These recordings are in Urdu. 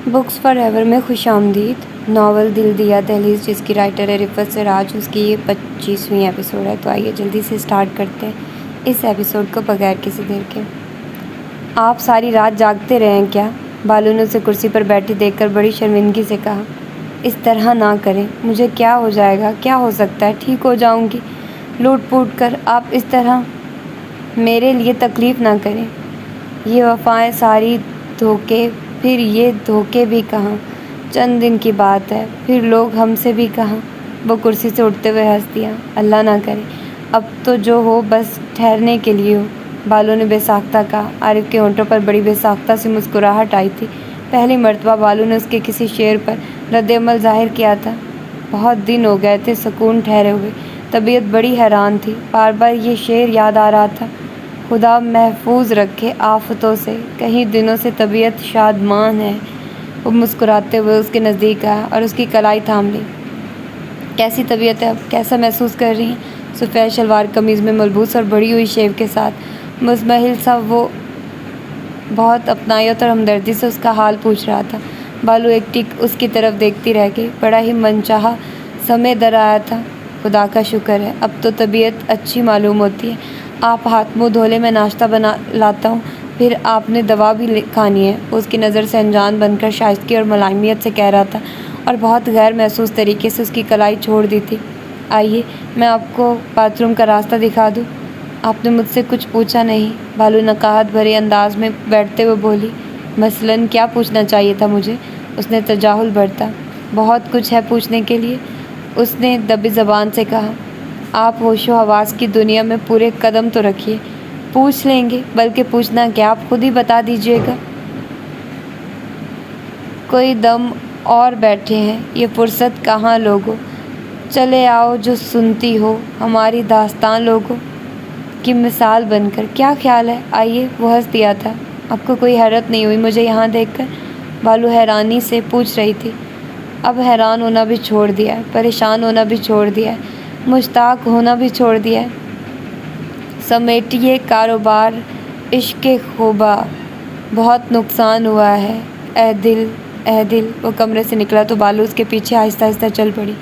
بکس فار ایور میں خوش آمدید۔ ناول دل دیا دہلیز جس کی رائٹر ہے رفت سراج، اس کی یہ 25ویں ایپیسوڈ ہے، تو آئیے جلدی سے سٹارٹ کرتے ہیں اس ایپیسوڈ کو بغیر کسی دیر کے۔ آپ ساری رات جاگتے رہے ہیں کیا؟ بالو نے اسے کرسی پر بیٹھی دیکھ کر بڑی شرمندگی سے کہا۔ اس طرح نہ کریں، مجھے کیا ہو جائے گا؟ کیا ہو سکتا ہے؟ ٹھیک ہو جاؤں گی۔ لوٹ پوٹ کر آپ اس طرح میرے لیے تکلیف نہ کریں۔ یہ وفائیں ساری دھوکے، پھر یہ دھوکے بھی کہاں؟ چند دن کی بات ہے، پھر لوگ ہم سے بھی کہاں؟ وہ کرسی سے اٹھتے ہوئے ہنس دیا۔ اللہ نہ کرے، اب تو جو ہو بس ٹھہرنے کے لیے ہو، بالو نے بے ساختہ کہا۔ عارف کے ہونٹوں پر بڑی بے ساختہ سی مسکراہٹ آئی تھی۔ پہلی مرتبہ بالو نے اس کے کسی شعر پر رد عمل ظاہر کیا تھا۔ بہت دن ہو گئے تھے سکون ٹھہرے ہوئے، طبیعت بڑی حیران تھی، بار بار یہ شعر یاد آ رہا تھا۔ خدا محفوظ رکھے آفتوں سے، کئی دنوں سے طبیعت شادمان ہے۔ وہ مسکراتے ہوئے اس کے نزدیک آیا اور اس کی کلائی تھام لی۔ کیسی طبیعت ہے اب؟ کیسا محسوس کر رہی ہیں؟ سفید شلوار قمیض میں ملبوس اور بڑھی ہوئی شیو کے ساتھ مزمحل سا وہ بہت اپنائیت اور ہمدردی سے اس کا حال پوچھ رہا تھا۔ بالو ایک ٹک اس کی طرف دیکھتی رہ گئی۔ بڑا ہی منچاہا سمے در آیا تھا۔ خدا کا شکر ہے، اب تو طبیعت اچھی معلوم ہوتی ہے۔ آپ ہاتھ منہ دھو لیں، میں ناشتہ بنا لاتا ہوں، پھر آپ نے دوا بھی کھانی ہے۔ وہ اس کی نظر سے انجان بن کر شائستگی اور ملائمیت سے کہہ رہا تھا اور بہت غیر محسوس طریقے سے اس کی کلائی چھوڑ دی تھی۔ آئیے میں آپ کو باتھ روم کا راستہ دکھا دوں۔ آپ نے مجھ سے کچھ پوچھا نہیں، بالو نقاہت بھرے انداز میں بیٹھتے ہوئے بولی۔ مثلاً کیا پوچھنا چاہیے تھا مجھے؟ اس نے تجاہل برتا۔ بہت کچھ ہے پوچھنے کے لیے، اس نے دبی زبان سے کہا۔ آپ ہوش و حواس کی دنیا میں پورے قدم تو رکھیے۔ پوچھ لیں گے، بلکہ پوچھنا کیا آپ خود ہی بتا دیجیے گا۔ کوئی دم اور بیٹھے ہیں، یہ فرصت کہاں لوگوں؟ چلے آؤ جو سنتی ہو ہماری داستان لوگوں کی مثال بن کر۔ کیا خیال ہے؟ آئیے۔ وہ ہنس دیا تھا۔ آپ کو کوئی حیرت نہیں ہوئی مجھے یہاں دیکھ کر؟ بالو حیرانی سے پوچھ رہی تھی۔ اب حیران ہونا بھی چھوڑ دیا ہے، پریشان ہونا بھی چھوڑ دیا ہے، مشتاق ہونا بھی چھوڑ دیا ہے۔ سمیٹیے کاروبار عشق خوبا، بہت نقصان ہوا ہے، اے دل اے دل۔ وہ کمرے سے نکلا تو بالو اس کے پیچھے آہستہ آہستہ چل پڑی۔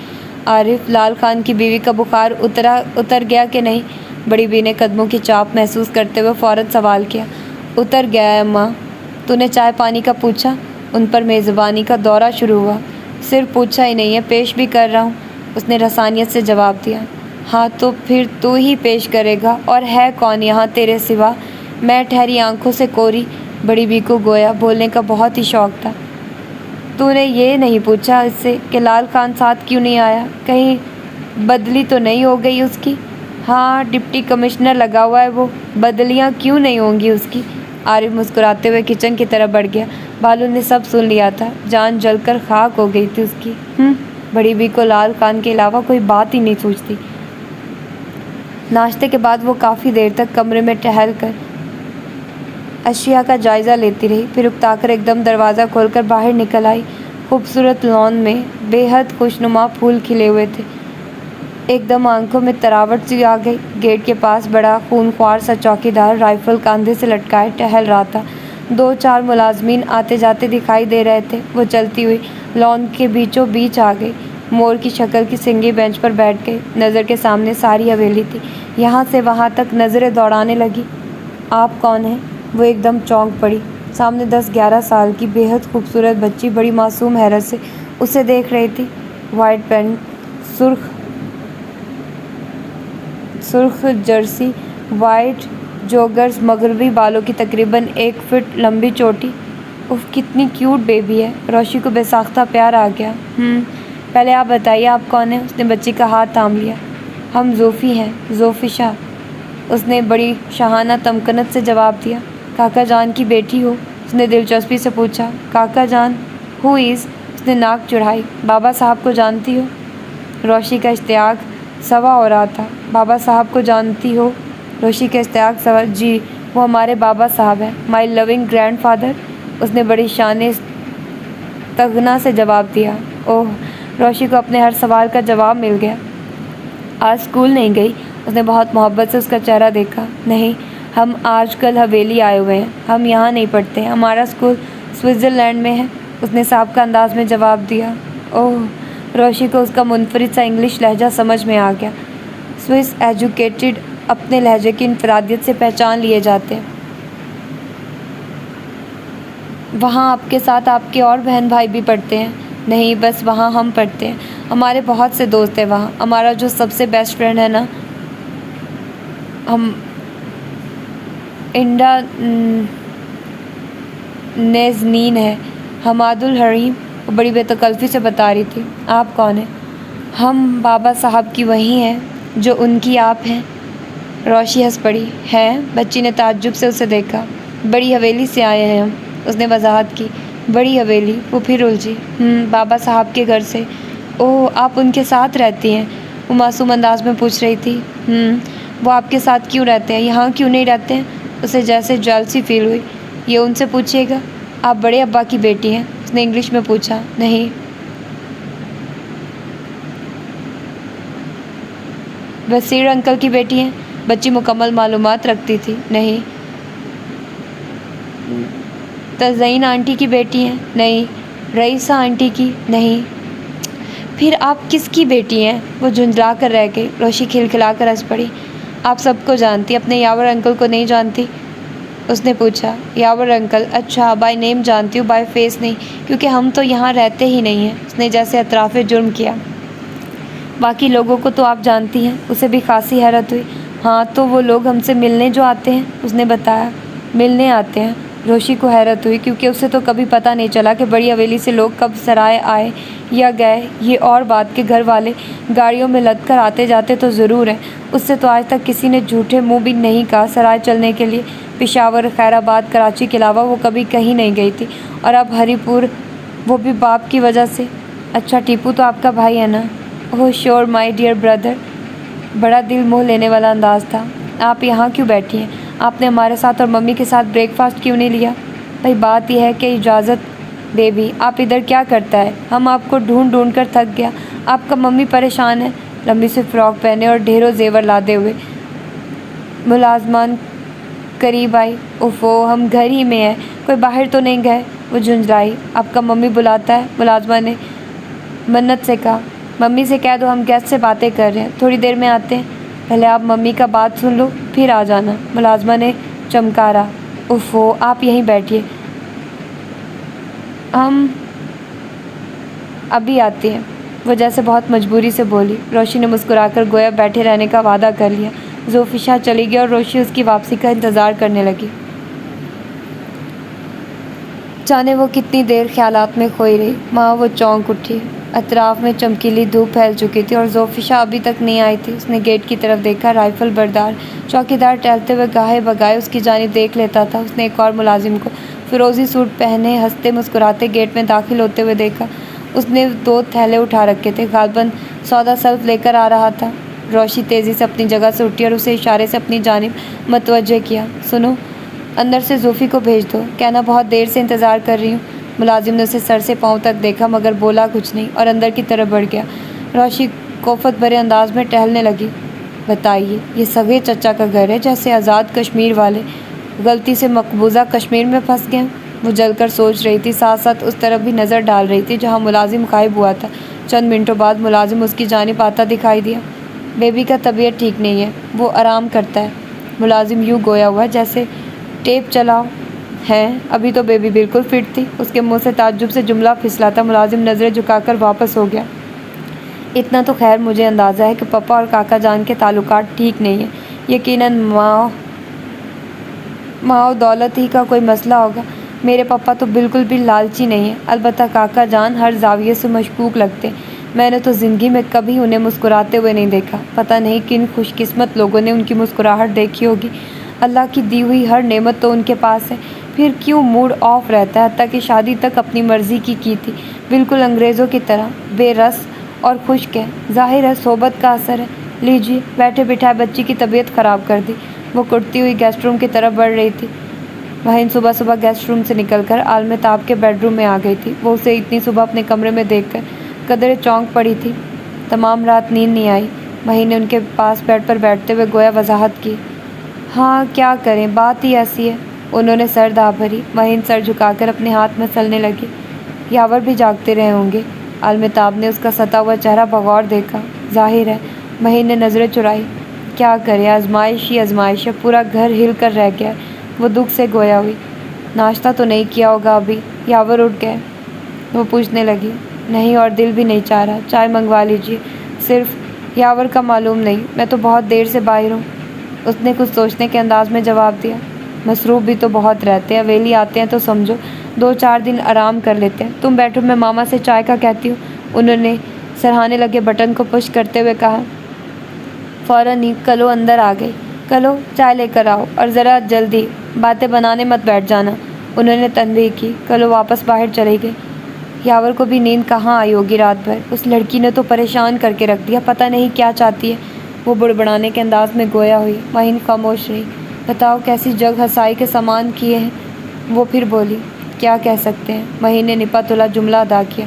عارف، لال خان کی بیوی کا بخار اتر گیا کہ نہیں؟ بڑی بی نے قدموں کی چاپ محسوس کرتے ہوئے فوراً سوال کیا۔ اتر گیا ہے اماں۔ تو نے چائے پانی کا پوچھا؟ ان پر میزبانی کا دورہ شروع ہوا۔ صرف پوچھا ہی نہیں ہے، پیش بھی کر رہا ہوں، اس نے رسانیت سے جواب دیا۔ ہاں تو پھر تو ہی پیش کرے گا، اور ہے کون یہاں تیرے سوا؟ میں ٹھہری آنکھوں سے کوری۔ بڑی بی کو گویا بولنے کا بہت ہی شوق تھا۔ تو نے یہ نہیں پوچھا اس سے کہ لال خان ساتھ کیوں نہیں آیا؟ کہیں بدلی تو نہیں ہو گئی اس کی؟ ہاں، ڈپٹی کمشنر لگا ہوا ہے وہ، بدلیاں کیوں نہیں ہوں گی اس کی؟ عارف مسکراتے ہوئے کچن کی طرف بڑھ گیا۔ بالو نے سب سن لیا تھا، جان جل کر خاک ہو گئی تھی اس کی۔ بڑی بی کو لال خان کے علاوہ کوئی بات ہی نہیں سوچتی۔ ناشتے کے بعد وہ کافی دیر تک کمرے میں ٹہل کر اشیاء کا جائزہ لیتی رہی، پھر اکتا کر ایک دم دروازہ کھول کر باہر نکل آئی۔ خوبصورت لان میں بے حد خوشنما پھول کھلے ہوئے تھے۔ ایک دم آنکھوں میں تراوٹ سی آ گئی۔ گیٹ کے پاس بڑا خونخوار سا چوکیدار رائفل کاندھے سے لٹکائے ٹہل رہا تھا۔ دو چار ملازمین آتے جاتے دکھائی دے رہے تھے۔ وہ چلتی ہوئی لان کے بیچوں بیچ آ گئی، مور کی شکل کی سنگی بینچ پر بیٹھ گئی۔ نظر کے سامنے ساری حویلی تھی، یہاں سے وہاں تک نظریں دوڑانے لگی۔ آپ کون ہیں؟ وہ ایک دم چونک پڑی۔ سامنے 10-11 سال کی بے حد خوبصورت بچی بڑی معصوم حیرت سے اسے دیکھ رہی تھی۔ وائٹ پینٹ، سرخ جرسی، وائٹ جوگرز، مغربی بالوں کی تقریباً 1 فٹ لمبی چوٹی۔ اف، کتنی کیوٹ بیبی ہے۔ روشی کو بے ساختہ پیار آ گیا۔ پہلے آپ بتائیے آپ کون ہیں؟ اس نے بچی کا ہاتھ تھام لیا۔ ہم زوفی ہیں، زوفی شاہ، اس نے بڑی شاہانہ تمکنت سے جواب دیا۔ کاکا جان کی بیٹی ہو؟ اس نے دلچسپی سے پوچھا۔ کاکا جان؟ ہو از؟ اس نے ناک چڑھائی۔ بابا صاحب کو جانتی ہو؟ روشی کا اشتیاق سوا ہو رہا تھا۔ بابا صاحب کو جانتی ہو؟ روشی کا اشتیاق سوا، جی وہ ہمارے بابا صاحب ہیں، مائی لونگ گرینڈ فادر، اس نے بڑی شان استغنا سے جواب دیا۔ اوہ، روشی کو اپنے ہر سوال کا جواب مل گیا۔ آج اسکول نہیں گئی؟ اس نے بہت محبت سے اس کا چہرہ دیکھا۔ نہیں، ہم آج کل حویلی آئے ہوئے ہیں، ہم یہاں نہیں پڑھتے ہیں، ہمارا اسکول سوئٹزرلینڈ میں ہے۔ اس نے سابقہ انداز میں جواب دیا۔ اوہ، روشی کو اس کا منفرد سا انگلش لہجہ سمجھ میں آ گیا۔ سوئس ایجوکیٹڈ اپنے لہجے کی انفرادیت سے پہچان لیے جاتے ہیں۔ وہاں آپ کے ساتھ آپ کے اور بہن بھائی بھی پڑھتے ہیں؟ نہیں، بس وہاں ہم پڑھتے ہیں۔ ہمارے بہت سے دوست ہیں وہاں۔ ہمارا جو سب سے بیسٹ فرینڈ ہے نا، ہم انڈا نازنین ہے، حماد الحریم، وہ بڑی بے تکلفی سے بتا رہی تھی۔ آپ کون ہیں؟ ہم بابا صاحب کی وہی ہیں جو ان کی آپ ہیں۔ روشی ہنس پڑی۔ ہیں؟ بچی نے تعجب سے اسے دیکھا۔ بڑی حویلی سے آئے ہیں ہم، اس نے وضاحت کی۔ بڑی حویلی؟ وہ پھر الجھی۔ بابا صاحب کے گھر سے۔ اوہ، آپ ان کے ساتھ رہتی ہیں؟ وہ معصوم انداز میں پوچھ رہی تھی۔ وہ آپ کے ساتھ کیوں رہتے ہیں؟ یہاں کیوں نہیں رہتے ہیں؟ اسے جیسے جالسی فیل ہوئی۔ یہ ان سے پوچھیے گا۔ آپ بڑے ابا کی بیٹی ہیں؟ اس نے انگلش میں پوچھا۔ نہیں۔ بصیر انکل کی بیٹی ہیں؟ بچی مکمل معلومات رکھتی تھی۔ نہیں۔ تزئین آنٹی کی بیٹی ہیں؟ نہیں۔ رئیسہ آنٹی کی؟ نہیں۔ پھر آپ کس کی بیٹی ہیں؟ وہ جھنجھلا کر رہ گئی۔ روشی کھلکھلا کر ہنس پڑی۔ آپ سب کو جانتی، اپنے یاور انکل کو نہیں جانتی؟ اس نے پوچھا۔ یاور انکل؟ اچھا، بائی نیم جانتی ہوں، بائی فیس نہیں، کیونکہ ہم تو یہاں رہتے ہی نہیں ہیں۔ اس نے جیسے اطراف جرم کیا۔ باقی لوگوں کو تو آپ جانتی ہیں؟ اسے بھی خاصی حیرت ہوئی۔ ہاں، تو وہ لوگ ہم سے ملنے جو آتے ہیں، اس نے بتایا۔ ملنے آتے ہیں؟ روشی کو حیرت ہوئی، کیونکہ اسے تو کبھی پتہ نہیں چلا کہ بڑی حویلی سے لوگ کب سرائے آئے یا گئے۔ یہ اور بات کہ گھر والے گاڑیوں میں لد کر آتے جاتے تو ضرور ہیں۔ اس سے تو آج تک کسی نے جھوٹے منہ بھی نہیں کہا سرائے چلنے کے لیے۔ پشاور، خیر آباد، کراچی کے علاوہ وہ کبھی کہیں نہیں گئی تھی، اور اب ہری پور، وہ بھی باپ کی وجہ سے۔ اچھا، ٹیپو تو آپ کا بھائی ہے نا؟ اوہ شیور مائی ڈیئر بردر۔ بڑا دل موہ لینے والا انداز تھا۔ آپ یہاں کیوں بیٹھی ہیں؟ آپ نے ہمارے ساتھ اور ممی کے ساتھ بریک فاسٹ کیوں نہیں لیا؟ بھائی بات یہ ہے کہ اجازت بیبی، آپ ادھر کیا کرتا ہے؟ ہم آپ کو ڈھونڈ ڈھونڈ کر تھک گیا۔ آپ کا ممی پریشان ہے؟ لمبی سی فراک پہنے اور ڈھیروں زیور لادے ہوئے ملازمان قریب آئی۔ اوفو، ہم گھر ہی میں ہیں، کوئی باہر تو نہیں گئے؟ وہ جھنجھلائی۔ آپ کا ممی بلاتا ہے؟ ملازمہ نے منت سے کہا۔ ممی سے کہہ دو ہم گیسٹ سے باتیں کر رہے ہیں، تھوڑی دیر میں آتے ہیں۔ پہلے آپ ممی کا بات سن لو، پھر آ جانا، ملازمہ نے چمکارا۔ اوفو، آپ یہیں بیٹھیے، ہم ابھی آتے ہیں، وہ جیسے بہت مجبوری سے بولی۔ روشی نے مسکرا کر گویا بیٹھے رہنے کا وعدہ کر لیا۔ زوفیشا چلی گئی اور روشی اس کی واپسی کا انتظار کرنے لگی۔ جانے وہ کتنی دیر خیالات میں کھوئی رہی۔ وہاں وہ چونک اٹھی۔ اطراف میں چمکیلی دھوپ پھیل چکی تھی اور زوفیشا ابھی تک نہیں آئی تھی۔ اس نے گیٹ کی طرف دیکھا۔ رائفل بردار چوکیدار ٹہلتے ہوئے گاہے بگاہے اس کی جانب دیکھ لیتا تھا۔ اس نے ایک اور ملازم کو فیروزی سوٹ پہنے ہنستے مسکراتے گیٹ میں داخل ہوتے ہوئے دیکھا۔ اس نے 2 تھیلے اٹھا رکھے تھے، غالباً سودا سلف لے کر آ رہا تھا۔ روشی تیزی سے اپنی جگہ سے اٹھی اور اسے اشارے سے اپنی جانب متوجہ کیا۔ سنو، اندر سے زوفی کو بھیج دو، کہنا بہت دیر سے انتظار کر رہی ہوں۔ ملازم نے اسے سر سے پاؤں تک دیکھا مگر بولا کچھ نہیں اور اندر کی طرف بڑھ گیا۔ روشی کوفت بھرے انداز میں ٹہلنے لگی۔ بتائیے، یہ سگے چچا کا گھر ہے؟ جیسے آزاد کشمیر والے غلطی سے مقبوضہ کشمیر میں پھنس گئے۔ وہ جل کر سوچ رہی تھی، ساتھ ساتھ اس طرف بھی نظر ڈال رہی تھی جہاں ملازم غائب ہوا تھا۔ چند منٹوں بعد ملازم اس کی جانب آتا دکھائی دیا۔ بیبی کا طبیعت ٹھیک نہیں ہے، وہ آرام کرتا ہے۔ ملازم یوں گویا ہوا جیسے ٹیپ چلاؤ ہے، ابھی تو بیبی بالکل فٹ تھی۔ اس کے منہ سے تعجب سے جملہ پھسلا تھا۔ ملازم نظریں جھکا کر واپس ہو گیا۔ اتنا تو خیر مجھے اندازہ ہے کہ پپا اور کاکا جان کے تعلقات ٹھیک نہیں ہیں۔ یقیناً ماں دولت ہی کا کوئی مسئلہ ہوگا۔ میرے پپا تو بالکل بھی لالچی نہیں ہیں، البتہ کاکا جان ہر زاویے سے مشکوک لگتے ہیں۔ میں نے تو زندگی میں کبھی انہیں مسکراتے ہوئے نہیں دیکھا۔ پتہ نہیں کن خوش قسمت لوگوں نے ان کی مسکراہٹ دیکھی ہوگی۔ اللہ کی دی ہوئی ہر نعمت تو ان کے پاس ہے، پھر کیوں موڈ آف رہتا ہے؟ حتیٰ کہ شادی تک اپنی مرضی کی تھی، بالکل انگریزوں کی طرح بے رس اور خشک ہے۔ ظاہر ہے صحبت کا اثر ہے۔ لیجیے، بیٹھے بٹھائے بچی کی طبیعت خراب کر دی۔ وہ کڑتی ہوئی گیسٹ روم کی طرف بڑھ رہی تھی۔ بہن صبح صبح گیسٹ روم سے نکل کر عالم تاب کے بیڈ روم میں آ گئی تھی۔ وہ اسے اتنی صبح اپنے کمرے میں دیکھ کر قدرے چونک پڑی تھی۔ تمام رات نیند نہیں آئی۔ بہن نے ان کے پاس بیڈ پر بیٹھتے ہوئے گویا وضاحت کی۔ ہاں کیا کریں، بات ہی ایسی ہے۔ انہوں نے سر دھا بھری۔ بہن سر جھکا کر اپنے ہاتھ مسلنے لگی۔ یاور بھی جاگتے رہے ہوں گے۔ المتاب نے اس کا ستا ہوا چہرہ بغور دیکھا۔ ظاہر ہے مہین نے نظریں چرائی۔ کیا کرے، آزمائش ہی آزمائش ہے، پورا گھر ہل کر رہ گیا ہے۔ وہ دکھ سے گویا ہوئی۔ ناشتہ تو نہیں کیا ہوگا ابھی؟ یاور اٹھ گئے۔ وہ پوچھنے لگی۔ نہیں، اور دل بھی نہیں چاہ رہا، چائے منگوا لیجیے۔ صرف یاور کا معلوم نہیں، میں تو بہت دیر سے باہر ہوں۔ اس نے کچھ سوچنے کے انداز میں جواب دیا۔ مصروف بھی تو بہت رہتے ہیں، ویلی آتے ہیں تو سمجھو 2-4 دن آرام کر لیتے ہیں۔ تم بیٹھو، میں ماما سے چائے کا کہتی ہوں۔ انہوں نے سرہانے لگے بٹن کو پش کرتے ہوئے کہا۔ فوراً ہی کلو اندر آ گئی۔ کلو، چائے لے کر آؤ، اور ذرا جلدی، باتیں بنانے مت بیٹھ جانا، انہوں نے تنبیہ کی۔ کلو واپس باہر چلی گئی۔ یاور کو بھی نیند کہاں آئی ہوگی رات بھر، اس لڑکی نے تو پریشان کر کے رکھ دیا، پتہ نہیں کیا چاہتی ہے۔ وہ بڑبڑانے کے انداز میں گویا ہوئی۔ مہین خاموش رہی۔ بتاؤ کیسی جگ ہنسائی کے سامان کیے ہیں؟ وہ پھر بولی۔ کیا کہہ سکتے ہیں؟ مہین نے نپا تلا جملہ ادا کیا۔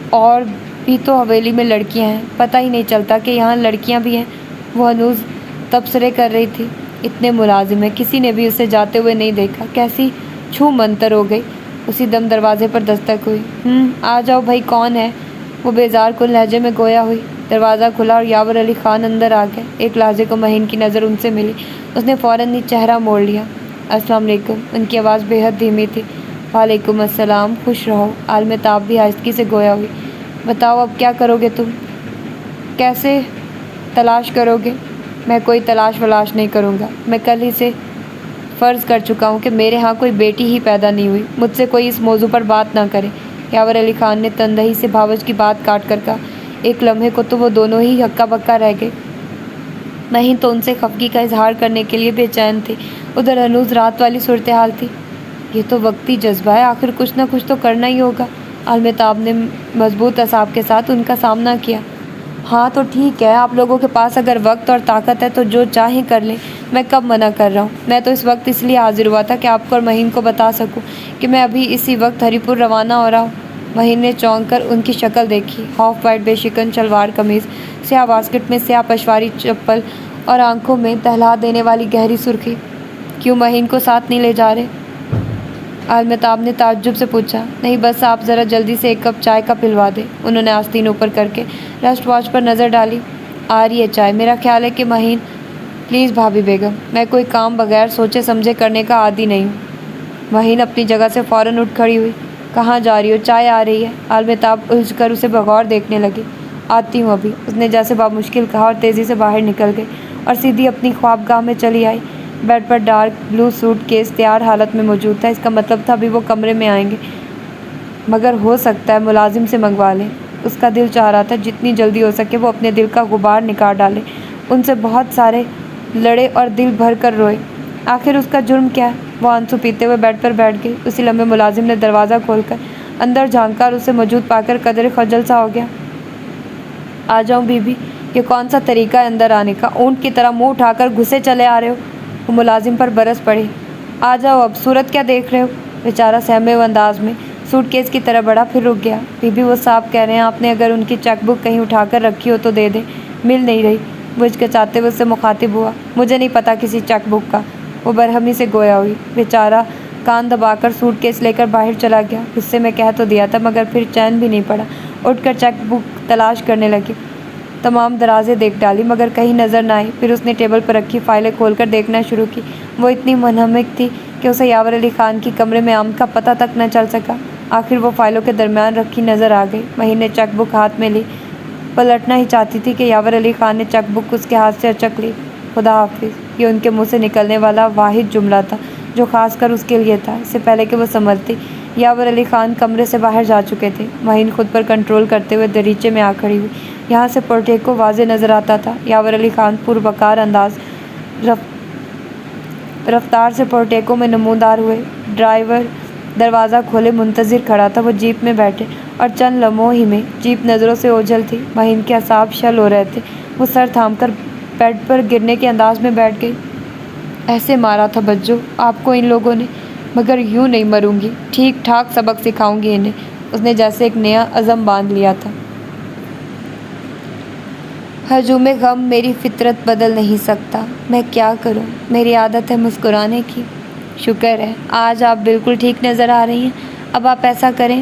اور بھی تو حویلی میں لڑکیاں ہیں، پتہ ہی نہیں چلتا کہ یہاں لڑکیاں بھی ہیں۔ وہ ہنوز تبصرے کر رہی تھی۔ اتنے ملازم ہیں، کسی نے بھی اسے جاتے ہوئے نہیں دیکھا، کیسی چھو منتر ہو گئی۔ اسی دم دروازے پر دستک ہوئی۔ آ جاؤ بھائی، کون ہے؟ وہ بیزار کن لہجے میں گویا ہوئی۔ دروازہ کھلا اور یاور علی خان اندر آ گئے۔ ایک لحظے کو مہین کی نظر ان سے ملی۔ اس نے فوراً ہی چہرہ موڑ لیا۔ السلام علیکم، ان کی آواز بے حد دھیمی تھی۔ وعلیکم السلام، خوش رہو۔ المتاب بھی آہستگی سے گویا ہوئی۔ بتاؤ اب کیا کرو گے تم؟ کیسے تلاش کرو گے؟ میں کوئی تلاش ولاش نہیں کروں گا، میں کل ہی سے فرض کر چکا ہوں کہ میرے ہاں کوئی بیٹی ہی پیدا نہیں ہوئی، مجھ سے کوئی اس موضوع پر بات نہ کرے۔ یاور علی خان نے تندہی سے بھاوچ کی بات کاٹ کر کہا۔ ایک لمحے کو تو وہ دونوں ہی ہکا بکا رہ گئے۔ مہین تو ان سے خفگی کا اظہار کرنے کے لیے بے چین تھی، ادھر ہنوز رات والی صورتحال تھی۔ یہ تو وقتی جذبہ ہے، آخر کچھ نہ کچھ تو کرنا ہی ہوگا۔ المتاب نے مضبوط اعصاب کے ساتھ ان کا سامنا کیا۔ ہاں تو ٹھیک ہے، آپ لوگوں کے پاس اگر وقت اور طاقت ہے تو جو چاہیں کر لیں، میں کب منع کر رہا ہوں۔ میں تو اس وقت اس لیے حاضر ہوا تھا کہ آپ کو اور مہین کو بتا سکوں کہ میں ابھی اسی وقت ہری پور روانہ ہو رہا ہوں۔ مہین نے چونک کر ان کی شکل دیکھی۔ ہاف وائٹ بے شکن شلوار قمیض، سیاہ واسکٹ میں سیاہ پشواری چپل اور آنکھوں میں دہلا دینے والی گہری سرخی۔ کیوں مہین کو ساتھ نہیں لے جا رہے؟ المتاب نے تعجب سے پوچھا۔ نہیں، بس آپ ذرا جلدی سے ایک کپ چائے کا پلوا دیں، انہوں نے آستین اوپر کر کے ریسٹ واچ پر نظر ڈالی۔ آ رہی ہے چائے، میرا خیال ہے کہ مہین۔ پلیز بھابھی بیگم، میں کوئی کام بغیر سوچے سمجھے کرنے کا عادی نہیں ہوں۔ مہین اپنی جگہ سے فوراً اٹھ کھڑی ہوئی۔ کہاں جا رہی ہو؟ چائے آ رہی ہے۔ المتاب الجھ کر اسے بغور دیکھنے لگی۔ آتی ہوں ابھی، اس نے جیسے بامشکل کہا اور تیزی سے باہر نکل گئی اور سیدھی اپنی خوابگاہ میں چلی آئی۔ بیڈ پر ڈارک بلو سوٹ کیس تیار حالت میں موجود تھا، اس کا مطلب تھا ابھی وہ کمرے میں آئیں گے، مگر ہو سکتا ہے ملازم سے منگوا لیں۔ اس کا دل چاہ رہا تھا جتنی جلدی ہو سکے وہ اپنے دل کا غبار نکال ڈالے، ان سے بہت سارے لڑے اور دل بھر کر روئے۔ آخر اس کا جرم کیا ہے؟ وہ آنسو پیتے ہوئے بیڈ پر بیٹھ گئی۔ اسی لمحے ملازم نے دروازہ کھول کر اندر جھانکا اور اسے موجود پا کر قدرے خجل سا ہو گیا۔ آ جاؤں بی بی، یہ کون سا طریقہ ہے اندر آنے کا؟ اونٹ کی طرح منہ اٹھا کر گھسے چلے آ رہے ہو؟ وہ ملازم پر برس پڑی۔ آ جاؤ اب، صورت کیا دیکھ رہے ہو؟ بیچارہ سہمے ہوئے انداز میں سوٹ کیس کی طرح بڑھا، پھر رک گیا۔ بی بی وہ صاحب کہہ رہے ہیں آپ نے اگر ان کی چیک بک کہیں اٹھا کر رکھی ہو تو دے دیں، مل نہیں رہی۔ وہ ہچکچاتے ہوئے اس سے مخاطب ہوا۔ مجھے نہیں پتا کسی چیک بک کا، وہ برہمی سے گویا ہوئی۔ بیچارہ کان دبا کر سوٹ کیس لے کر باہر چلا گیا۔ غصے میں کہہ تو دیا تھا مگر پھر چین بھی نہیں پڑا، اٹھ کر چیک بک تلاش کرنے لگی۔ تمام درازیں دیکھ ڈالی مگر کہیں نظر نہ آئی۔ پھر اس نے ٹیبل پر رکھی فائلیں کھول کر دیکھنا شروع کی۔ وہ اتنی منہمک تھی کہ اسے یاور علی خان کی کمرے میں آمد کا پتہ تک نہ چل سکا۔ آخر وہ فائلوں کے درمیان رکھی نظر آ گئی۔ مہین نے چیک بک ہاتھ میں لی، پلٹنا ہی چاہتی تھی کہ یاور علی خان نے چیک بک اس کے ہاتھ سے اچک لی۔ خدا حافظ، یہ ان کے منہ سے نکلنے والا واحد جملہ تھا جو خاص کر اس کے لیے تھا۔ اس سے پہلے کہ وہ سمجھتی، یاور علی خان کمرے سے باہر جا چکے تھے۔ مہین خود پر کنٹرول کرتے ہوئے دریچے میں آ کھڑی ہوئی۔ یہاں سے پورٹیکو واضح نظر آتا تھا۔ یاور علی خان پروقار انداز رفتار سے پورٹیکو میں نمودار ہوئے۔ ڈرائیور دروازہ کھولے منتظر کھڑا تھا۔ وہ جیپ میں بیٹھے اور چند لمحوں ہی میں جیپ نظروں سے اوجھل تھی۔ مہین کے اعصاب شل ہو رہے تھے۔ وہ سر تھام کر بیڈ پر گرنے کے انداز میں بیٹھ گئی۔ ایسے مارا تھا بجو آپ کو ان لوگوں نے، مگر یوں نہیں مروں گی، ٹھیک ٹھاک سبق سکھاؤں گی انہیں، اس نے جیسے ایک نیا عزم باندھ لیا تھا۔ ہجوم غم میری فطرت بدل نہیں سکتا، میں کیا کروں، میری عادت ہے مسکرانے کی۔ شکر ہے آج آپ بالکل ٹھیک نظر آ رہی ہیں۔ اب آپ ایسا کریں،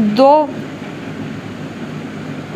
2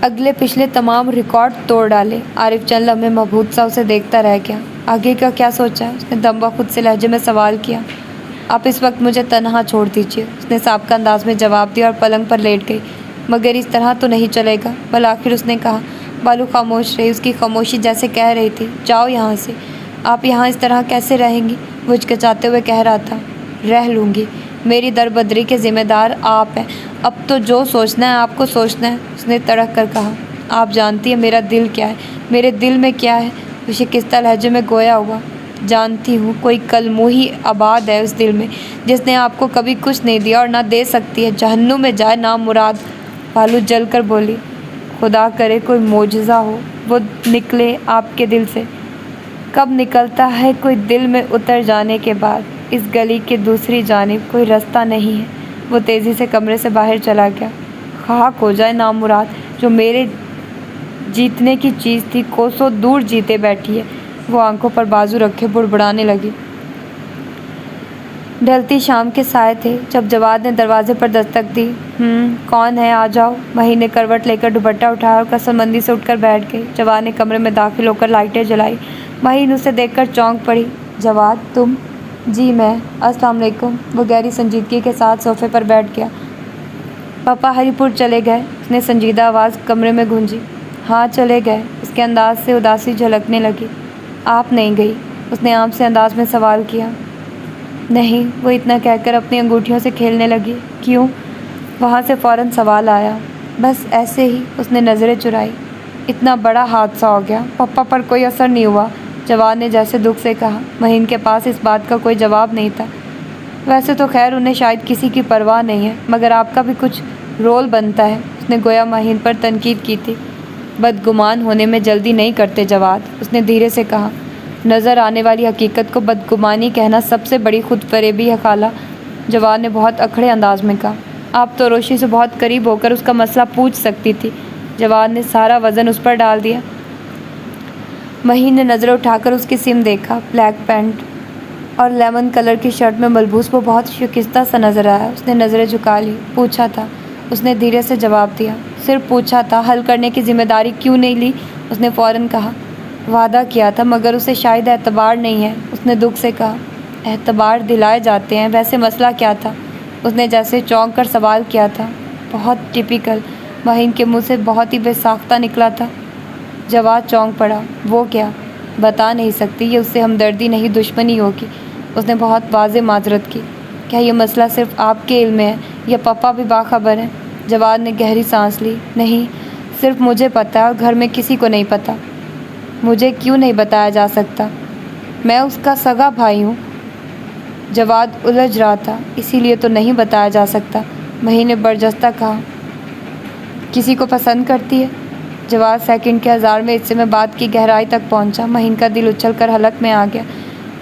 اگلے پچھلے تمام ریکارڈ توڑ ڈالے۔ عارف چند لمحے مبہوت سا اسے دیکھتا رہ گیا۔ آگے کا کیا سوچا ہے؟ اس نے دم بخود سے لہجے میں سوال کیا۔ آپ اس وقت مجھے تنہا چھوڑ دیجیے، اس نے سابقہ انداز میں جواب دیا اور پلنگ پر لیٹ گئی۔ مگر اس طرح تو نہیں چلے گا، بالآخر اس نے کہا۔ بالو خاموش رہی، اس کی خاموشی جیسے کہہ رہی تھی جاؤ یہاں سے۔ آپ یہاں اس طرح کیسے رہیں گی؟ وہ ہچکچاتے ہوئے کہہ رہا تھا۔ رہ لوں گی، میری دربدری کے ذمہ دار آپ ہیں، اب تو جو سوچنا ہے آپ کو سوچنا ہے، اس نے تڑک کر کہا۔ آپ جانتی ہیں میرا دل کیا ہے، میرے دل میں کیا ہے؟ وہ شکستہ لہجے میں گویا ہوا۔ جانتی ہوں، کوئی کلموہی آباد ہے اس دل میں جس نے آپ کو کبھی کچھ نہیں دیا اور نہ دے سکتی ہے، جہنم میں جائے نامراد۔ بالو جل کر بولی۔ خدا کرے کوئی معجزہ ہو، وہ نکلے آپ کے دل سے۔ کب نکلتا ہے کوئی دل میں اتر جانے کے بعد؟ اس گلی کے دوسری جانب کوئی رستہ نہیں ہے۔ وہ تیزی سے کمرے سے باہر چلا گیا۔ خاک ہو جائے نامراد، جو میرے جیتنے کی چیز تھی کوسوں دور جیتے بیٹھی ہے۔ وہ آنکھوں پر بازو رکھے بڑبڑانے لگی۔ ڈھلتی شام کے سائے تھے جب جواد نے دروازے پر دستک دی۔ کون ہے؟ آ جاؤ۔ مہین نے کروٹ لے کر دوپٹہ اٹھایا اور کثرمندی سے اٹھ کر بیٹھ گئی۔ جواد نے کمرے میں داخل ہو کر لائٹیں جلائی۔ مہین اسے دیکھ کر چونک پڑی۔ جواد تم؟ جی میں۔ السلام علیکم۔ وہ گہری سنجیدگی کے ساتھ صوفے پر بیٹھ گیا۔ پاپا ہری پور چلے گئے؟ اس نے سنجیدہ آواز کمرے میں گونجی۔ ہاں چلے گئے۔ اس کے انداز سے اداسی جھلکنے لگی۔ آپ نہیں گئی؟ اس نے عام سے انداز میں سوال کیا۔ نہیں، وہ اتنا کہہ کر اپنی انگوٹھیوں سے کھیلنے لگی۔ کیوں؟ وہاں سے فوراً سوال آیا۔ بس ایسے ہی، اس نے نظریں چرائی۔ اتنا بڑا حادثہ ہو گیا، پپا پر کوئی اثر نہیں ہوا؟ جواد نے جیسے دکھ سے کہا۔ مہین کے پاس اس بات کا کوئی جواب نہیں تھا۔ ویسے تو خیر انہیں شاید کسی کی پرواہ نہیں ہے، مگر آپ کا بھی کچھ رول بنتا ہے، اس نے گویا مہین پر تنقید کی تھی۔ بدگمان ہونے میں جلدی نہیں کرتے جواد، اس نے دھیرے سے کہا۔ نظر آنے والی حقیقت کو بدگمانی کہنا سب سے بڑی خود فریبی ہے خالہ، جواد نے بہت اکھڑے انداز میں کہا۔ آپ تو روشی سے بہت قریب ہو کر اس کا مسئلہ پوچھ سکتی تھی، جواد نے سارا وزن اس پر ڈال دیا۔ مہین نے نظریں اٹھا کر اس کی سم دیکھا۔ بلیک پینٹ اور لیمن کلر کی شرٹ میں ملبوس وہ بہت شکستہ سا نظر آیا۔ اس نے نظریں جھکا لی۔ پوچھا تھا، اس نے دھیرے سے جواب دیا۔ صرف پوچھا تھا، حل کرنے کی ذمہ داری کیوں نہیں لی؟ اس نے فوراً کہا۔ وعدہ کیا تھا مگر اسے شاید اعتبار نہیں ہے، اس نے دکھ سے کہا۔ اعتبار دلائے جاتے ہیں، ویسے مسئلہ کیا تھا؟ اس نے جیسے چونک کر سوال کیا تھا۔ بہت ٹپیکل، مہین کے منہ سے بہت ہی بے ساختہ نکلا تھا۔ جواد چونک پڑا۔ وہ کیا؟ بتا نہیں سکتی، یہ اس سے ہمدردی نہیں دشمنی ہوگی، اس نے بہت واضح معذرت کی۔ کیا یہ مسئلہ صرف آپ کے علم میں ہے یا پپا بھی باخبر ہیں؟ جواد نے گہری سانس لی۔ نہیں، صرف مجھے پتہ ہے اور گھر میں کسی کو نہیں پتہ۔ مجھے کیوں نہیں بتایا جا سکتا؟ میں اس کا سگا بھائی ہوں۔ جواد الجھ رہا تھا۔ اسی لیے تو نہیں بتایا جا سکتا، مہین نے برجستہ کہا۔ کسی کو پسند کرتی ہے؟ جواد سیکنڈ کے ہزار میں حصے میں بات کی گہرائی تک پہنچا۔ مہین کا دل اچھل کر حلق میں آ گیا۔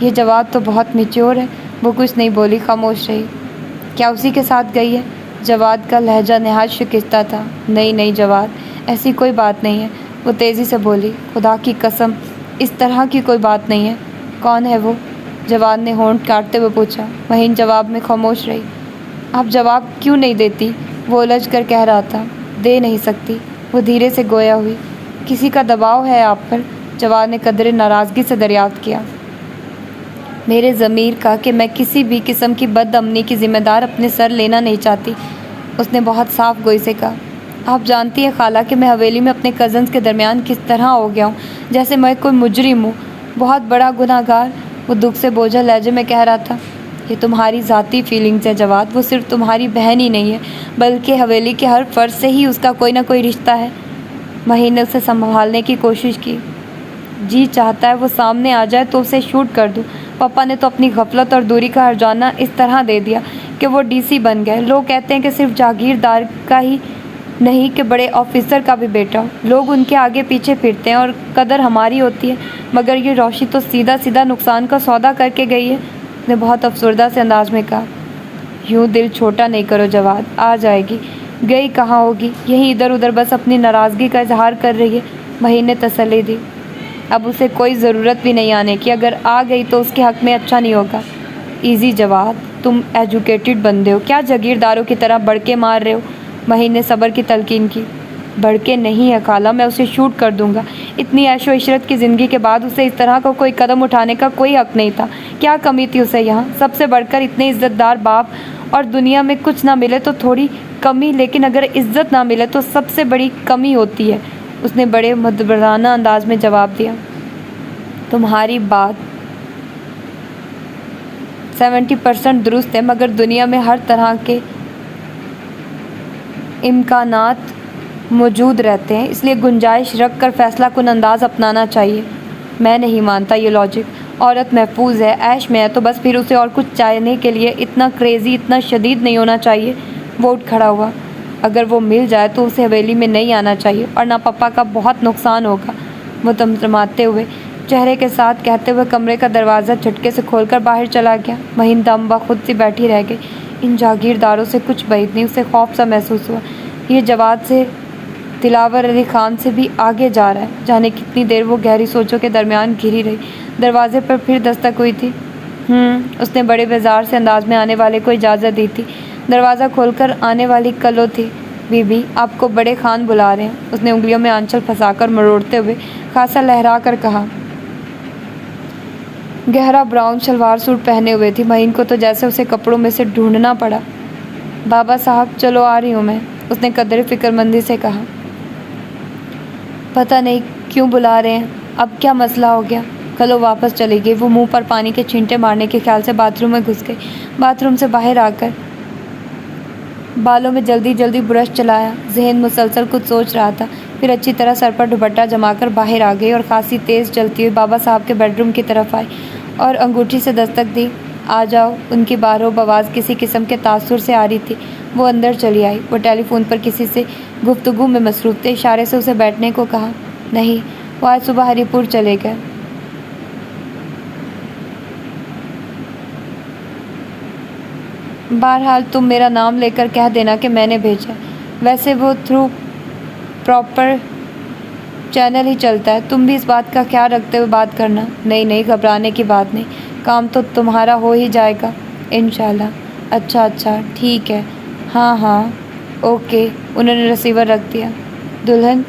یہ جواد تو بہت میچور ہے۔ وہ کچھ نہیں بولی، خاموش رہی۔ کیا اسی کے ساتھ گئی ہے؟ جواد کا لہجہ نہایت شکستہ تھا۔ نہیں جواد، ایسی کوئی بات نہیں ہے، وہ تیزی سے بولی۔ خدا کی قسم، اس طرح کی کوئی بات نہیں ہے۔ کون ہے وہ؟ جواد نے ہونٹ کاٹتے ہوئے پوچھا۔ مہین جواب میں خاموش رہی۔ آپ جواب کیوں نہیں دیتی؟ وہ الجھ کر کہہ رہا تھا۔ دے نہیں سکتی، وہ دھیرے سے گویا ہوئی۔ کسی کا دباؤ ہے آپ پر؟ جواد نے قدرے ناراضگی سے دریافت کیا۔ میرے ضمیر کا کہ میں کسی بھی قسم کی بد امنی کی ذمہ دار اپنے سر لینا نہیں چاہتی، اس نے بہت صاف گوئی سے کہا۔ آپ جانتی ہیں خالہ کہ میں حویلی میں اپنے کزنز کے درمیان کس طرح ہو گیا ہوں، جیسے میں کوئی مجرم ہوں، بہت بڑا گناہ گار، وہ دکھ سے بوجھل لہجے میں کہہ رہا تھا۔ یہ تمہاری ذاتی فیلنگز ہے جواد، وہ صرف تمہاری بہن ہی نہیں ہے بلکہ حویلی کے ہر فرد سے ہی اس کا کوئی نہ کوئی رشتہ ہے۔ مہین نے اسے سنبھالنے کی کوشش کی۔ جی چاہتا ہے وہ سامنے آ جائے تو اسے شوٹ کر دوں۔ پپا نے تو اپنی غفلت اور دوری کا ہرجانہ اس طرح دے دیا کہ وہ ڈی سی بن گئے۔ لوگ کہتے ہیں کہ صرف جاگیردار کا ہی نہیں کہ بڑے آفیسر کا بھی بیٹا ہو۔ لوگ ان کے آگے پیچھے پھرتے ہیں اور قدر ہماری ہوتی ہے، مگر یہ روشی تو سیدھا نقصان کا سودا کر کے گئی ہے، اس نے بہت افسردہ سے انداز میں کہا۔ یوں دل چھوٹا نہیں کرو جواد، آ جائے گی۔ گئی کہاں ہوگی؟ یہیں ادھر ادھر بس اپنی ناراضگی کا اظہار کر رہی ہے، مہین نے تسلی دی۔ اب اسے کوئی ضرورت بھی نہیں آنے کی، اگر آ گئی تو اس کے حق میں اچھا نہیں ہوگا۔ ایزی جواد، تم ایجوکیٹڈ بندے ہو، کیا جاگیرداروں کی طرح بڑکے مار رہے ہو؟ مہین نے صبر کی تلقین کی۔ بڑھ کے نہیں ہے خالہ، میں اسے شوٹ کر دوں گا۔ اتنی عیش و عشرت کی زندگی کے بعد اسے اس طرح کا کوئی قدم اٹھانے کا کوئی حق نہیں تھا۔ کیا کمی تھی اسے یہاں؟ سب سے بڑھ کر اتنے عزت دار باپ، اور دنیا میں کچھ نہ ملے تو تھوڑی کمی، لیکن اگر عزت نہ ملے تو سب سے بڑی کمی ہوتی ہے۔ اس نے بڑے مدبرانہ انداز میں جواب دیا۔ تمہاری بات 70% درست ہے، مگر دنیا میں ہر طرح کے امکانات موجود رہتے ہیں، اس لیے گنجائش رکھ کر فیصلہ کن انداز اپنانا چاہیے۔ میں نہیں مانتا یہ لاجک۔ عورت محفوظ ہے، عیش میں ہے تو بس، پھر اسے اور کچھ چاہنے کے لیے اتنا کریزی، اتنا شدید نہیں ہونا چاہیے۔ وہ اٹھ کھڑا ہوا۔ اگر وہ مل جائے تو اسے حویلی میں نہیں آنا چاہیے، ورنہ پپا کا بہت نقصان ہوگا۔ وہ تمتماتے ہوئے چہرے کے ساتھ کہتے ہوئے کمرے کا دروازہ جھٹکے سے کھول کر باہر چلا گیا۔ مہین دم بخود سی بیٹھی رہ گئی۔ ان جاگیرداروں سے کچھ بعید نہیں، اسے خوف سا محسوس ہوا۔ یہ جواد سے، دلاور علی خان سے بھی آگے جا رہا ہے۔ جانے کتنی دیر وہ گہری سوچوں کے درمیان گھری رہی۔ دروازے پر پھر دستک ہوئی تھی۔ اس نے بڑے بیزار سے انداز میں آنے والے کو اجازت دی تھی۔ دروازہ کھول کر آنے والی کلو تھی۔ بی بی، آپ کو بڑے خان بلا رہے ہیں، اس نے انگلیوں میں آنچل پھنسا کر مروڑتے ہوئے خاصا لہرا کر کہا۔ گہرا براؤن شلوار سوٹ پہنے ہوئے تھی۔ مہین کو تو جیسے اسے کپڑوں میں سے ڈھونڈنا پڑا۔ بابا صاحب چلو آ رہی ہوں میں، اس نے قدر فکر مندی سے کہا۔ پتہ نہیں کیوں بلا رہے ہیں، اب کیا مسئلہ ہو گیا؟ کلو واپس چلی گئی۔ وہ منہ پر پانی کے چھینٹے مارنے کے خیال سے باتھ روم میں گھس گئی۔ باتھ روم سے باہر آ کر بالوں میں جلدی جلدی برش چلایا۔ ذہن مسلسل کچھ سوچ رہا تھا۔ پھر اچھی طرح سر پر دوپٹہ جما کر باہر آ گئی اور خاصی تیز چلتی ہوئی بابا صاحب کے بیڈ روم کی طرف آئی اور انگوٹھی سے دستک دی۔ آ جاؤ۔ ان کی بارہوب آواز کسی قسم کے تاثر سے آ رہی تھی۔ وہ اندر چلی آئی۔ وہ ٹیلی فون پر کسی سے گفتگو میں مصروف تھے۔ اشارے سے اسے بیٹھنے کو کہا۔ نہیں، وہ آج صبح ہری پور چلے گئے۔ بہرحال تم میرا نام لے کر کہہ دینا کہ میں نے بھیجا۔ ویسے وہ تھرو پراپر چینل ہی چلتا ہے۔ تم بھی اس بات کا خیال رکھتے ہوئے بات کرنا۔ نہیں، گھبرانے کی بات نہیں، کام تو تمہارا ہو ہی جائے گا انشاءاللہ۔ اچھا، ٹھیک ہے، ہاں، اوکے۔ انہوں نے ریسیور رکھ دیا۔ دلہن،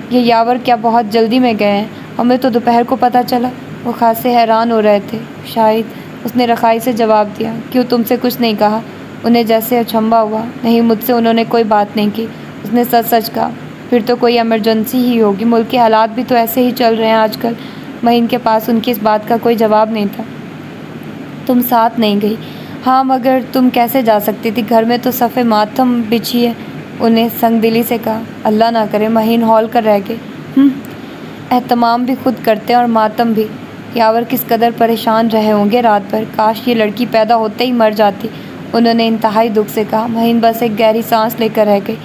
یہ یاور کیا بہت جلدی میں گئے ہیں؟ ہمیں تو دوپہر کو پتہ چلا۔ وہ خاصے حیران ہو رہے تھے۔ شاید، اس نے رخائی سے جواب دیا۔ کیوں، تم سے کچھ نہیں کہا؟ انہیں جیسے اچنبھا ہوا۔ نہیں، مجھ سے انہوں نے کوئی بات نہیں کی۔ اس نے سچ کہا۔ پھر تو کوئی ایمرجنسی ہی ہوگی، ملک کے حالات بھی تو ایسے ہی چل رہے ہیں آج کل۔ مہین کے پاس ان کی اس بات کا کوئی جواب نہیں تھا۔ تم ساتھ نہیں گئی؟ ہاں، مگر تم کیسے جا سکتی تھی؟ گھر میں تو صف ماتم بچھی ہے، انہیں سنگ دلی سے کہا۔ اللہ نہ کرے، مہین ہول کر رہ گئی۔ اہتمام بھی خود کرتے اور ماتم بھی۔ یاور کس قدر پریشان رہے ہوں گے رات بھر۔ کاش یہ لڑکی پیدا ہوتے ہی مر جاتی، انہوں نے انتہائی دکھ سے کہا۔ مہین بس ایک گہری سانس لے کر رہ گئی۔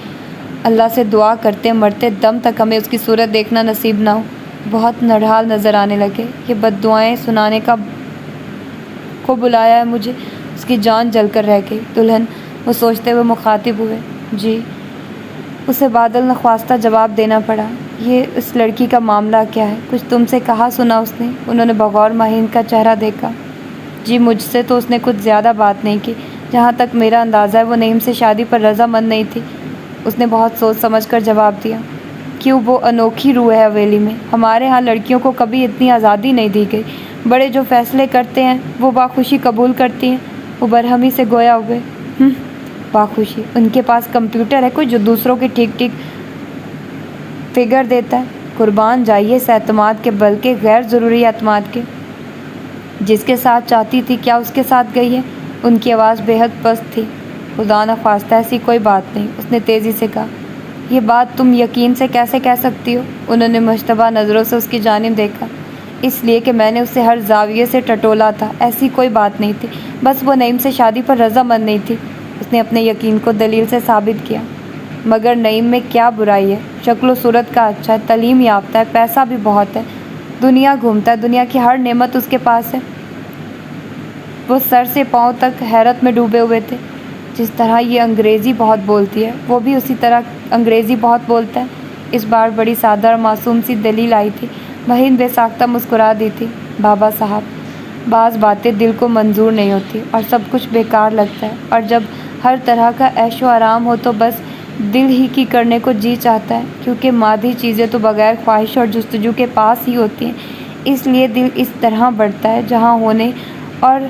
اللہ سے دعا کرتے مرتے دم تک ہمیں اس کی صورت دیکھنا نصیب نہ ہو۔ بہت نڈھال نظر آنے لگے۔ یہ بد دعائیں سنانے کو بلایا ہے مجھے؟ اس کی جان جل کر رہ گئی۔ دلہن، وہ سوچتے ہوئے مخاطب ہوئے۔ جی، اسے بادل نخواستہ جواب دینا پڑا۔ یہ اس لڑکی کا معاملہ کیا ہے؟ کچھ تم سے کہا سنا اس نے؟ انہوں نے بغور مہین کا چہرہ دیکھا۔ جی، مجھ سے تو اس نے کچھ زیادہ بات نہیں کی۔ جہاں تک میرا اندازہ ہے وہ نعیم سے شادی پر رضامند نہیں تھی، اس نے بہت سوچ سمجھ کر جواب دیا۔ کیوں، وہ انوکھی روح ہے حویلی میں۔ ہمارے ہاں لڑکیوں کو کبھی اتنی آزادی نہیں دی گئی۔ بڑے جو فیصلے کرتے ہیں وہ باخوشی قبول کرتی ہیں۔ وہ برہمی سے گویا ہوئے۔ باخوشی؟ ان کے پاس کمپیوٹر ہے کوئی جو دوسروں کے ٹھیک فگر دیتا ہے؟ قربان جائیے اس اعتماد کے، بلکہ غیر ضروری اعتماد کے۔ جس کے ساتھ چاہتی تھی کیا اس کے ساتھ گئی ہے؟ ان کی آواز بے حد پست تھی۔ خدا نخواستہ ایسی کوئی بات نہیں، اس نے تیزی سے کہا۔ یہ بات تم یقین سے کیسے کہہ سکتی ہو؟ انہوں نے مشتبہ نظروں سے اس کی جانب دیکھا۔ اس لیے کہ میں نے اسے ہر زاویے سے ٹٹولا تھا۔ ایسی کوئی بات نہیں تھی، بس وہ نعیم سے شادی پر رضامند نہیں تھی۔ اس نے اپنے یقین کو دلیل سے ثابت کیا۔ مگر نعیم میں کیا برائی ہے؟ شکل و صورت کا اچھا ہے، تعلیم یافتہ ہے، پیسہ بھی بہت ہے، دنیا گھومتا ہے، دنیا کی ہر نعمت اس کے پاس ہے۔ وہ سر سے پاؤں تک حیرت میں ڈوبے ہوئے تھے۔ جس طرح یہ انگریزی بہت بولتی ہے، وہ بھی اسی طرح انگریزی بہت بولتا ہے۔ اس بار بڑی سادہ اور معصوم سی دلیل آئی تھی۔ مہین بے ساختہ مسکرا دی تھی۔ بابا صاحب، بعض باتیں دل کو منظور نہیں ہوتی اور سب کچھ بیکار لگتا ہے، اور جب ہر طرح کا عیش و آرام ہو تو بس دل ہی کی کرنے کو جی چاہتا ہے، کیونکہ مادی چیزیں تو بغیر خواہش اور جستجو کے پاس ہی ہوتی ہیں۔ اس لیے دل اس طرح بڑھتا ہے جہاں ہونے اور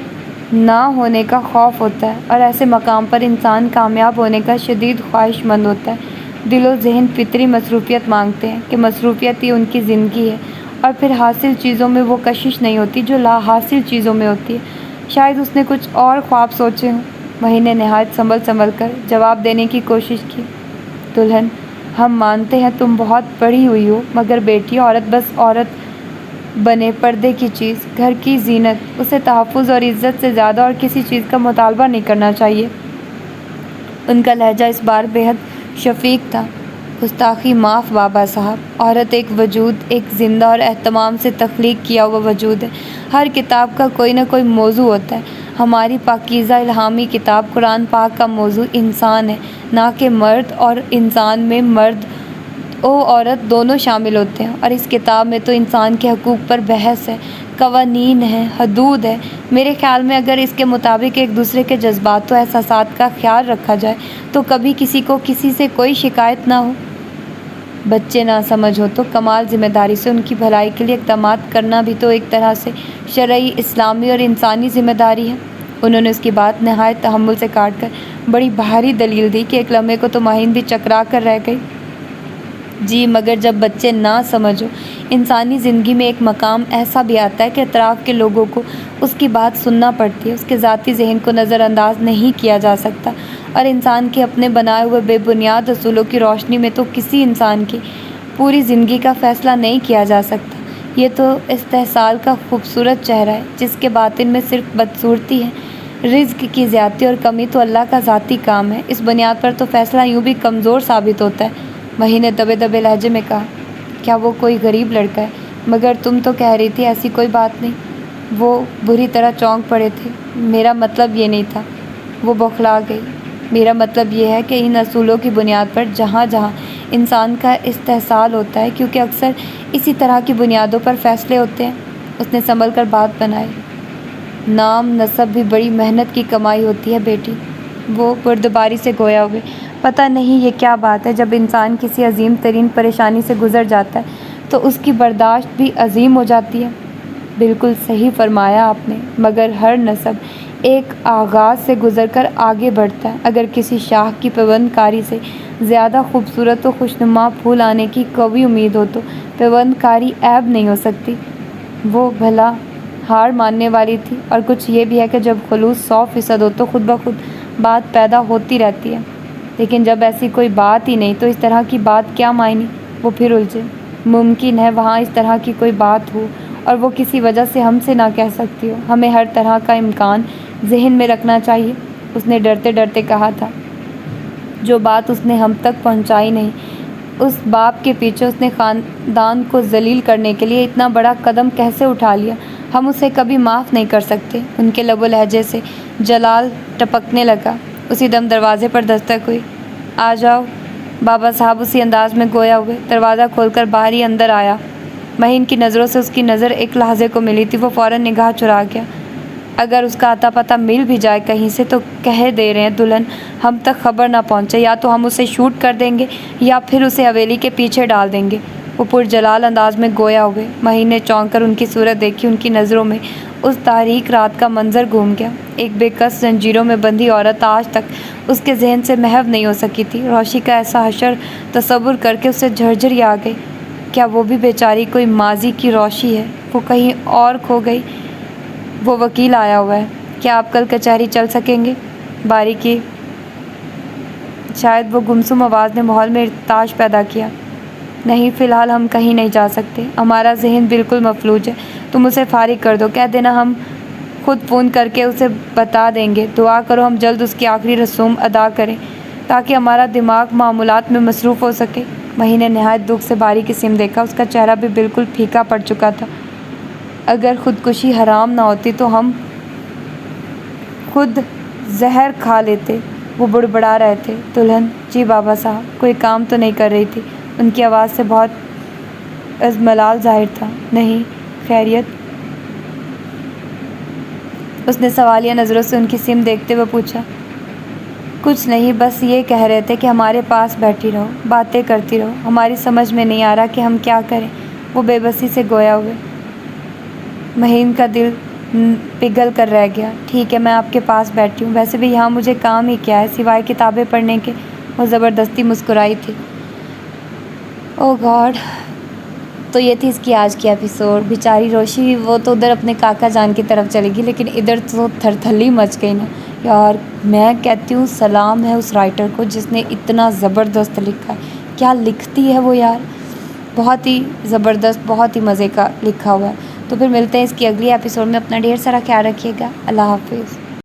نہ ہونے کا خوف ہوتا ہے، اور ایسے مقام پر انسان کامیاب ہونے کا شدید خواہش مند ہوتا ہے۔ دل و ذہن فطری مصروفیت مانگتے ہیں کہ مصروفیت ہی ان کی زندگی ہے، اور پھر حاصل چیزوں میں وہ کشش نہیں ہوتی جو لا حاصل چیزوں میں ہوتی ہے۔ شاید اس نے کچھ اور خواب سوچے ہوں۔ مہی نے نہایت سنبھل کر جواب دینے کی کوشش کی۔ دلہن، ہم مانتے ہیں تم بہت پڑھی ہوئی ہو، مگر بیٹی، عورت بس عورت بنے، پردے کی چیز، گھر کی زینت، اسے تحفظ اور عزت سے زیادہ اور کسی چیز کا مطالبہ نہیں کرنا چاہیے۔ ان کا لہجہ اس بار بے حد شفیق تھا۔ گستاخی معاف بابا صاحب، عورت ایک وجود، ایک زندہ اور اہتمام سے تخلیق کیا ہوا وجود ہے۔ ہر کتاب کا کوئی نہ کوئی موضوع ہوتا ہے۔ ہماری پاکیزہ الہامی کتاب قرآن پاک کا موضوع انسان ہے، نہ کہ مرد، اور انسان میں مرد و عورت دونوں شامل ہوتے ہیں، اور اس کتاب میں تو انسان کے حقوق پر بحث ہے، قوانین ہیں، حدود ہے۔ میرے خیال میں اگر اس کے مطابق ایک دوسرے کے جذبات و احساسات کا خیال رکھا جائے تو کبھی کسی کو کسی سے کوئی شکایت نہ ہو۔ بچے نہ سمجھ ہو تو کمال ذمہ داری سے ان کی بھلائی کے لیے اقدامات کرنا بھی تو ایک طرح سے شرعی، اسلامی اور انسانی ذمہ داری ہے۔ انہوں نے اس کی بات نہایت تحمل سے کاٹ کر بڑی بھاری دلیل دی کہ ایک لمحے کو تو مہین بھی چکرا کر رہ گئی۔ جی، مگر جب بچے نہ سمجھو، انسانی زندگی میں ایک مقام ایسا بھی آتا ہے کہ اطراف کے لوگوں کو اس کی بات سننا پڑتی ہے، اس کے ذاتی ذہن کو نظر انداز نہیں کیا جا سکتا، اور انسان کے اپنے بنائے ہوئے بے بنیاد اصولوں کی روشنی میں تو کسی انسان کی پوری زندگی کا فیصلہ نہیں کیا جا سکتا۔ یہ تو استحصال کا خوبصورت چہرہ ہے جس کے باطن میں صرف بدصورتی ہے۔ رزق کی زیادتی اور کمی تو اللہ کا ذاتی کام ہے، اس بنیاد پر تو فیصلہ یوں بھی کمزور ثابت ہوتا ہے۔ مہی نے دبے دبے لہجے میں کہا، کیا وہ کوئی غریب لڑکا ہے؟ مگر تم تو کہہ رہی تھی ایسی کوئی بات نہیں۔ وہ بری طرح چونک پڑے تھے۔ میرا مطلب یہ نہیں تھا۔ وہ بوکھلا گئی۔ میرا مطلب یہ ہے کہ ان اصولوں کی بنیاد پر جہاں جہاں انسان کا استحصال ہوتا ہے، کیونکہ اکثر اسی طرح کی بنیادوں پر فیصلے ہوتے ہیں۔ اس نے سنبھل کر بات بنائی۔ نام نسب بھی بڑی محنت کی کمائی ہوتی ہے بیٹی۔ وہ بردباری سے گویا ہوئے۔ پتہ نہیں یہ کیا بات ہے، جب انسان کسی عظیم ترین پریشانی سے گزر جاتا ہے تو اس کی برداشت بھی عظیم ہو جاتی ہے۔ بالکل صحیح فرمایا آپ نے، مگر ہر نسب ایک آغاز سے گزر کر آگے بڑھتا ہے۔ اگر کسی شاخ کی پیوند کاری سے زیادہ خوبصورت و خوشنما پھول آنے کی قوی امید ہو تو پیوند کاری عیب نہیں ہو سکتی۔ وہ بھلا ہار ماننے والی تھی، اور کچھ یہ بھی ہے کہ جب خلوص 100% ہو تو خود بخود بات پیدا ہوتی رہتی ہے، لیکن جب ایسی کوئی بات ہی نہیں تو اس طرح کی بات کیا معنی؟ وہ پھر الجھے۔ ممکن ہے وہاں اس طرح کی کوئی بات ہو اور وہ کسی وجہ سے ہم سے نہ کہہ سکتی ہو۔ ہمیں ہر طرح کا امکان ذہن میں رکھنا چاہیے، اس نے ڈرتے ڈرتے کہا تھا۔ جو بات اس نے ہم تک پہنچائی نہیں، اس باپ کے پیچھے اس نے خاندان کو ذلیل کرنے کے لیے اتنا بڑا قدم کیسے اٹھا لیا؟ ہم اسے کبھی معاف نہیں کر سکتے۔ ان کے لب و لہجے سے جلال ٹپکنے لگا۔ اسی دم دروازے پر دستک ہوئی۔ آ جاؤ۔ بابا صاحب اسی انداز میں گویا ہوئے۔ دروازہ کھول کر باہر ہی اندر آیا۔ مہین کی نظروں سے اس کی نظر ایک لحظے کو ملی تھی۔ وہ فوراً نگاہ چرا گیا۔ اگر اس کا اتا پتہ مل بھی جائے کہیں سے تو کہہ دے رہے ہیں دلہن، ہم تک خبر نہ پہنچے، یا تو ہم اسے شوٹ کر دیں گے یا پھر اسے حویلی کے پیچھے ڈال دیں گے۔ وہ پرجلال انداز میں گویا ہوئے۔ مہین نے چونک کر ان کی صورت دیکھی۔ ان کی نظروں میں اس تاریک رات کا منظر گھوم گیا۔ ایک بے کس زنجیروں میں بندھی عورت آج تک اس کے ذہن سے محو نہیں ہو سکی تھی۔ روشی کا ایسا حشر تصور کر کے اسے جھرجھری آ گئی۔ کیا وہ بھی بیچاری کوئی ماضی کی روشی ہے؟ وہ کہیں اور کھو گئی۔ وہ وکیل آیا ہوا ہے، کیا آپ کل کچہری چل سکیں گے؟ باری کی شاید وہ گمسم آواز نے ماحول میں ارتعاش پیدا کیا۔ نہیں، فی الحال ہم کہیں نہیں جا سکتے، ہمارا ذہن بالکل مفلوج ہے۔ تم اسے فارغ کر دو، کہہ دینا ہم خود فون کر کے اسے بتا دیں گے۔ دعا کرو ہم جلد اس کی آخری رسوم ادا کریں تاکہ ہمارا دماغ معمولات میں مصروف ہو سکے۔ مہی نے نہایت دکھ سے باری کی سم دیکھا۔ اس کا چہرہ بھی بالکل پھیکا پڑ چکا تھا۔ اگر خودکشی حرام نہ ہوتی تو ہم خود زہر کھا لیتے۔ وہ بڑبڑا رہے تھے۔ دلہن، جی بابا صاحب، کوئی کام تو نہیں کر رہی تھی؟ ان کی آواز سے بہت ازملال ظاہر تھا۔ نہیں، خیریت؟ اس نے سوالیہ نظروں سے ان کی سم دیکھتے ہوئے پوچھا۔ کچھ نہیں، بس یہ کہہ رہے تھے کہ ہمارے پاس بیٹھی رہو، باتیں کرتی رہو، ہماری سمجھ میں نہیں آ رہا کہ ہم کیا کریں۔ وہ بے بسی سے گویا ہوئے۔ مہین کا دل پگھل کر رہ گیا۔ ٹھیک ہے، میں آپ کے پاس بیٹھی ہوں، ویسے بھی یہاں مجھے کام ہی کیا ہے سوائے کتابیں پڑھنے کے۔ وہ زبردستی مسکرائی تھی۔ او گاڈ! تو یہ تھی اس کی آج کی ایپیسوڈ۔ بیچاری روشی وہ تو ادھر اپنے کاکا جان کی طرف چلے گی، لیکن ادھر تو تھرتھلی مچ گئی نا یار۔ میں کہتی ہوں سلام ہے اس رائٹر کو جس نے اتنا زبردست لکھا ہے۔ کیا لکھتی ہے وہ یار، بہت ہی زبردست، بہت ہی مزے کا لکھا ہوا ہے۔ تو پھر ملتے ہیں اس کی اگلی ایپیسوڈ میں۔ اپنا ڈھیر سارا خیال رکھیے گا۔ اللہ حافظ۔